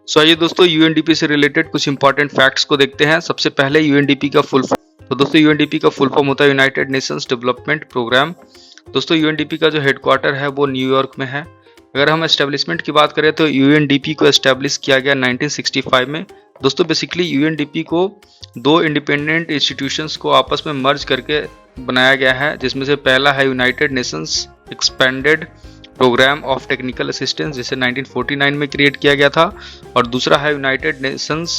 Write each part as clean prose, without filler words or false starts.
सो आइए दोस्तों यूएनडीपी से रिलेटेड कुछ इंपॉर्टेंट फैक्ट्स को देखते हैं। सबसे पहले यूएनडीपी का फुल फॉर्म। तो दोस्तों यूएनडीपी का फुल फॉर्म होता है यूनाइटेड नेशंस डेवलपमेंट प्रोग्राम। दोस्तों यूएनडीपी का जो हेडक्वार्टर है वो न्यूयॉर्क में है। अगर हम एस्टेब्लिशमेंट की बात करें तो यूएनडीपी को एस्टेब्लिश किया गया 1965 में। दोस्तों बेसिकली यूएनडीपी को दो इंडिपेंडेंट इंस्टीट्यूशंस को आपस में मर्ज करके बनाया गया है, जिसमें से पहला है United Nations Expanded Programme of Technical Assistance, जिसे 1949 में क्रिएट किया गया था, और दूसरा है यूनाइटेड नेशंस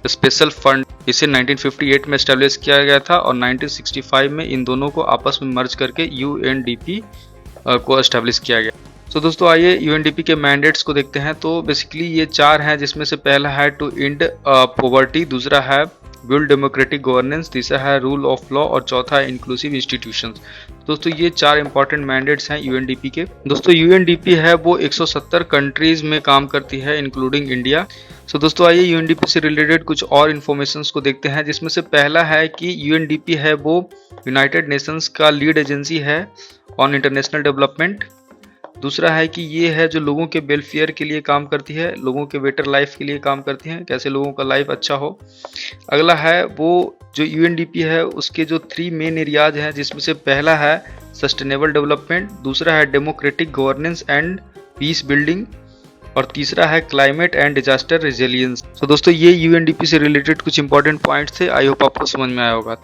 स्पेशल फंड, इसे 1958 में एस्टेब्लिश किया गया था और 1965 में इन दोनों को आपस में मर्ज करके यूएनडीपी को एस्टेब्लिश किया गया। तो दोस्तों आइए यूएनडीपी के मैंडेट्स को देखते हैं। तो बेसिकली ये चार हैं, जिसमें से पहला है टू एंड पॉवर्टी, दूसरा है बिल्ड डेमोक्रेटिक गवर्नेंस, तीसरा है रूल ऑफ लॉ और चौथा है इंक्लूसिव इंस्टीट्यूशंस। दोस्तों ये चार इंपॉर्टेंट मैंडेट्स हैं यूएनडीपी के। दोस्तों यूएनडीपी है वो 170 कंट्रीज में काम करती है इंक्लूडिंग इंडिया। सो दोस्तों आइए यूएनडीपी से रिलेटेड कुछ और इन्फॉर्मेशन को देखते हैं, जिसमें से पहला है कि यूएनडीपी है वो यूनाइटेड नेशंस का लीड एजेंसी है ऑन इंटरनेशनल डेवलपमेंट। दूसरा है कि ये है जो लोगों के वेलफेयर के लिए काम करती है, लोगों के बेटर लाइफ के लिए काम करती है, कैसे लोगों का लाइफ अच्छा हो। अगला है वो जो यूएनडीपी है उसके जो 3 मेन एरियाज हैं, जिसमें से पहला है सस्टेनेबल डेवलपमेंट, दूसरा है democratic governance and peace building, और तीसरा है क्लाइमेट एंड डिजास्टर रेजिलियंस। तो दोस्तों ये यूएनडीपी से रिलेटेड कुछ इंपॉर्टेंट पॉइंट्स थे। आई होप आपको समझ में आया होगा।